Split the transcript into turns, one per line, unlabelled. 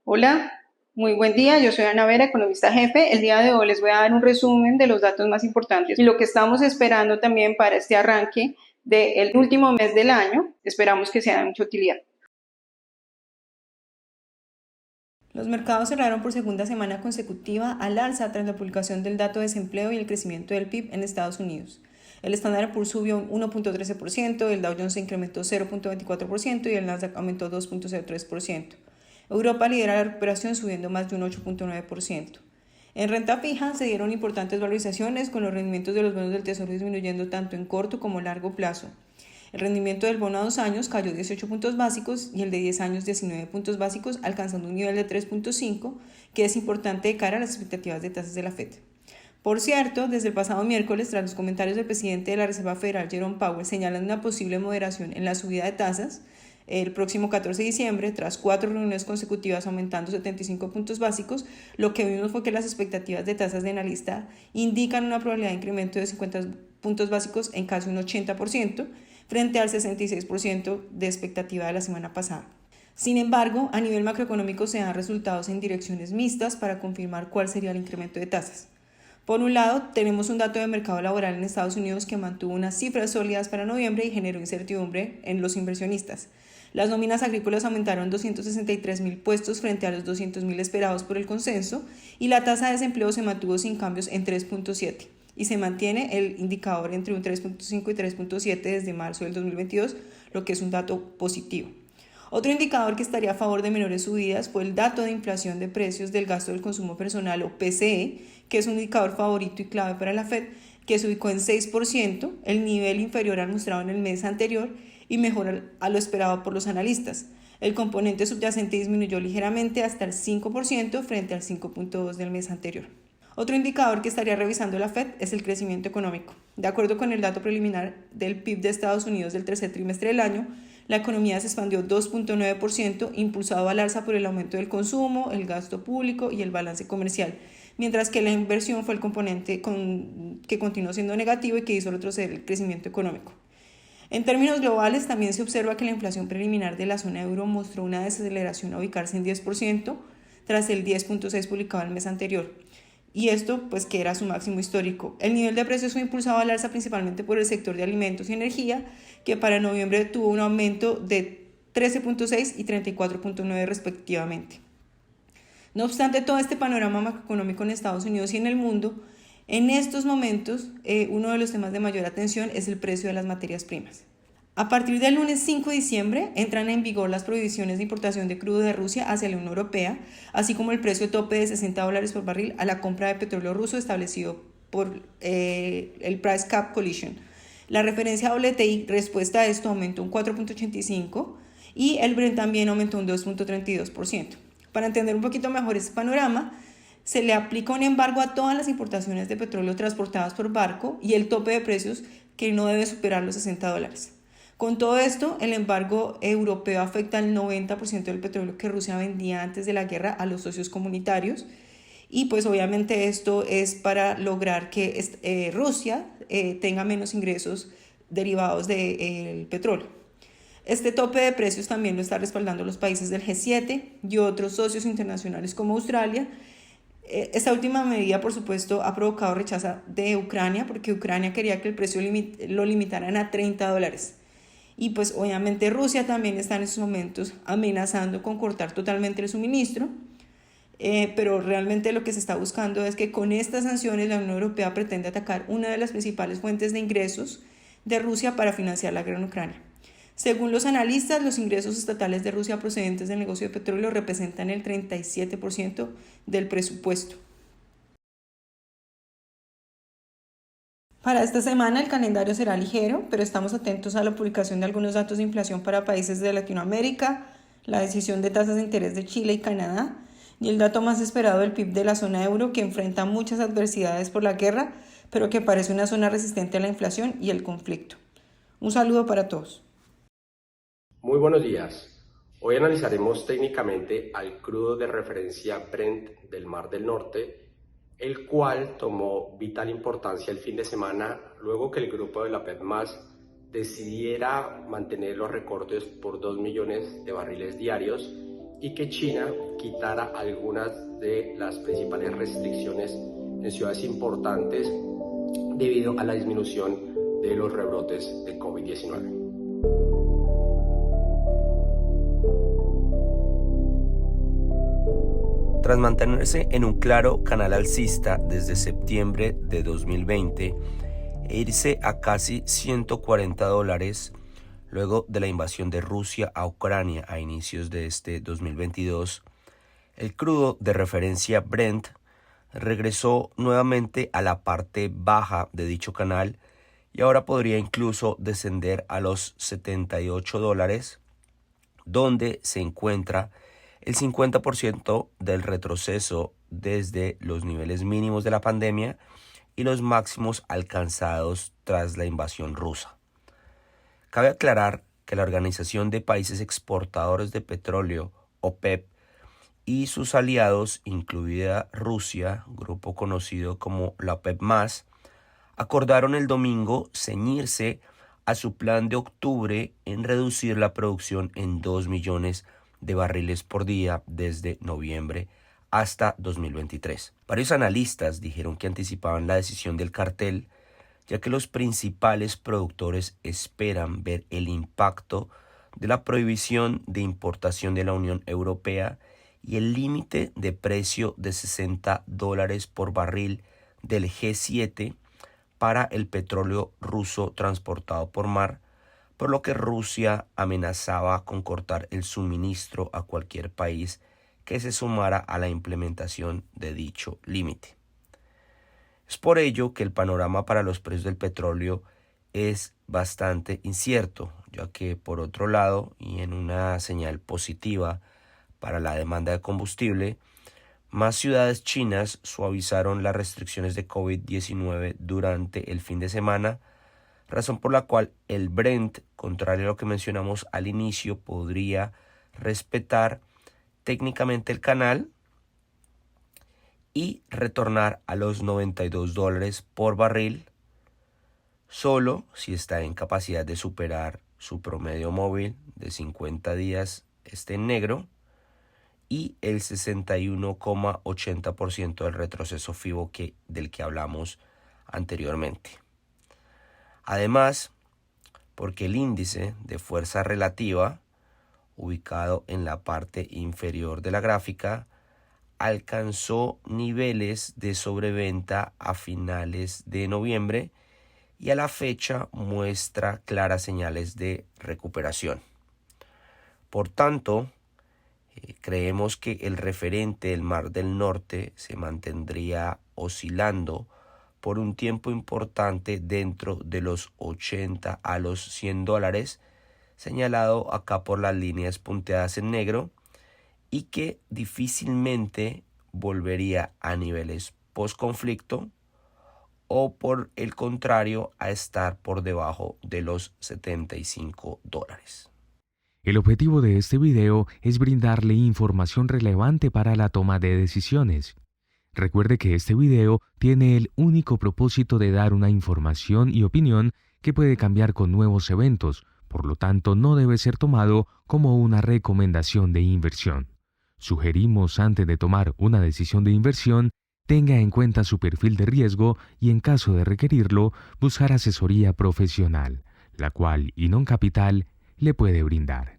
Hola, muy buen día. Yo soy Ana Vera, economista jefe. El día de hoy les voy a dar un resumen de los datos más importantes y lo que estamos esperando también para este arranque del último mes del año. Esperamos que sea de mucha utilidad.
Los mercados cerraron por segunda semana consecutiva al alza tras la publicación del dato de desempleo y el crecimiento del PIB en Estados Unidos. El Standard & Poor's subió un 1.13%, el Dow Jones se incrementó 0.24% y el Nasdaq aumentó 2.03%. Europa lidera la recuperación subiendo más de un 8.9%. En renta fija se dieron importantes valorizaciones con los rendimientos de los bonos del Tesoro disminuyendo tanto en corto como largo plazo. El rendimiento del bono a 2 años cayó 18 puntos básicos y el de 10 años 19 puntos básicos, alcanzando un nivel de 3.5, que es importante de cara a las expectativas de tasas de la Fed. Por cierto, desde el pasado miércoles, tras los comentarios del presidente de la Reserva Federal, Jerome Powell, señalan una posible moderación en la subida de tasas el próximo 14 de diciembre, tras 4 reuniones consecutivas aumentando 75 puntos básicos, lo que vimos fue que las expectativas de tasas de analista indican una probabilidad de incremento de 50 puntos básicos en casi un 80%, frente al 66% de expectativa de la semana pasada. Sin embargo, a nivel macroeconómico se dan resultados en direcciones mixtas para confirmar cuál sería el incremento de tasas. Por un lado, tenemos un dato de mercado laboral en Estados Unidos que mantuvo unas cifras sólidas para noviembre y generó incertidumbre en los inversionistas. Las nóminas agrícolas aumentaron 263.000 puestos frente a los 200.000 esperados por el consenso y la tasa de desempleo se mantuvo sin cambios en 3.7 y se mantiene el indicador entre un 3.5 y 3.7 desde marzo del 2022, lo que es un dato positivo. Otro indicador que estaría a favor de menores subidas fue el dato de inflación de precios del gasto del consumo personal o PCE, que es un indicador favorito y clave para la Fed, que se ubicó en 6%, el nivel inferior al mostrado en el mes anterior y mejor a lo esperado por los analistas. El componente subyacente disminuyó ligeramente hasta el 5% frente al 5.2% del mes anterior. Otro indicador que estaría revisando la Fed es el crecimiento económico. De acuerdo con el dato preliminar del PIB de Estados Unidos del tercer trimestre del año, la economía se expandió 2.9%, impulsado al alza por el aumento del consumo, el gasto público y el balance comercial, mientras que la inversión fue el componente que continuó siendo negativo y que hizo retroceder el crecimiento económico. En términos globales, también se observa que la inflación preliminar de la zona euro mostró una desaceleración a ubicarse en 10%, tras el 10.6% publicado el mes anterior. Y esto, pues, que era su máximo histórico. El nivel de precios fue impulsado al alza principalmente por el sector de alimentos y energía, que para noviembre tuvo un aumento de 13.6 y 34.9 respectivamente. No obstante todo este panorama macroeconómico en Estados Unidos y en el mundo, en estos momentos uno de los temas de mayor atención es el precio de las materias primas. A partir del lunes 5 de diciembre entran en vigor las prohibiciones de importación de crudo de Rusia hacia la Unión Europea, así como el precio tope de $60 por barril a la compra de petróleo ruso establecido por el Price Cap Coalition. La referencia WTI respuesta a esto aumentó un 4.85% y el Brent también aumentó un 2.32%. Para entender un poquito mejor este panorama, se le aplica un embargo a todas las importaciones de petróleo transportadas por barco y el tope de precios que no debe superar los $60. Con todo esto, el embargo europeo afecta al 90% del petróleo que Rusia vendía antes de la guerra a los socios comunitarios y pues obviamente esto es para lograr que Rusia tenga menos ingresos derivados del petróleo. Este tope de precios también lo está respaldando los países del G7 y otros socios internacionales como Australia. Esta última medida, por supuesto, ha provocado rechazo de Ucrania porque Ucrania quería que el precio lo limitaran a $30. Y pues obviamente Rusia también está en estos momentos amenazando con cortar totalmente el suministro, pero realmente lo que se está buscando es que con estas sanciones la Unión Europea pretende atacar una de las principales fuentes de ingresos de Rusia para financiar la guerra en Ucrania. Según los analistas, los ingresos estatales de Rusia procedentes del negocio de petróleo representan el 37% del presupuesto. Para esta semana el calendario será ligero, pero estamos atentos a la publicación de algunos datos de inflación para países de Latinoamérica, la decisión de tasas de interés de Chile y Canadá, y el dato más esperado del PIB de la zona euro, que enfrenta muchas adversidades por la guerra, pero que parece una zona resistente a la inflación y el conflicto. Un saludo para todos.
Muy buenos días. Hoy analizaremos técnicamente al crudo de referencia Brent del Mar del Norte, el cual tomó vital importancia el fin de semana luego que el grupo de la OPEP+ decidiera mantener los recortes por 2 millones de barriles diarios y que China quitara algunas de las principales restricciones en ciudades importantes debido a la disminución de los rebrotes de COVID-19.
Tras mantenerse en un claro canal alcista desde septiembre de 2020 e irse a casi $140 luego de la invasión de Rusia a Ucrania a inicios de este 2022, el crudo de referencia Brent regresó nuevamente a la parte baja de dicho canal y ahora podría incluso descender a los $78, donde se encuentra el 50% del retroceso desde los niveles mínimos de la pandemia y los máximos alcanzados tras la invasión rusa. Cabe aclarar que la Organización de Países Exportadores de Petróleo, OPEP, y sus aliados, incluida Rusia, grupo conocido como la OPEP+, acordaron el domingo ceñirse a su plan de octubre en reducir la producción en 2 millones de barriles por día desde noviembre hasta 2023. Varios analistas dijeron que anticipaban la decisión del cartel, ya que los principales productores esperan ver el impacto de la prohibición de importación de la Unión Europea y el límite de precio de $60 por barril del G7 para el petróleo ruso transportado por mar, por lo que Rusia amenazaba con cortar el suministro a cualquier país que se sumara a la implementación de dicho límite. Es por ello que el panorama para los precios del petróleo es bastante incierto, ya que por otro lado, y en una señal positiva para la demanda de combustible, más ciudades chinas suavizaron las restricciones de COVID-19 durante el fin de semana, razón por la cual el Brent, contrario a lo que mencionamos al inicio, podría respetar técnicamente el canal y retornar a los $92 por barril, solo si está en capacidad de superar su promedio móvil de 50 días en negro y el 61,80% del retroceso FIBO del que hablamos anteriormente. Además, porque el índice de fuerza relativa, ubicado en la parte inferior de la gráfica, alcanzó niveles de sobreventa a finales de noviembre y a la fecha muestra claras señales de recuperación. Por tanto, creemos que el referente del Mar del Norte se mantendría oscilando por un tiempo importante dentro de los 80 a los $100, señalado acá por las líneas punteadas en negro, y que difícilmente volvería a niveles post-conflicto o por el contrario a estar por debajo de los $75.
El objetivo de este video es brindarle información relevante para la toma de decisiones. Recuerde que este video tiene el único propósito de dar una información y opinión que puede cambiar con nuevos eventos, por lo tanto no debe ser tomado como una recomendación de inversión. Sugerimos antes de tomar una decisión de inversión, tenga en cuenta su perfil de riesgo y en caso de requerirlo, buscar asesoría profesional, la cual Inon Capital le puede brindar.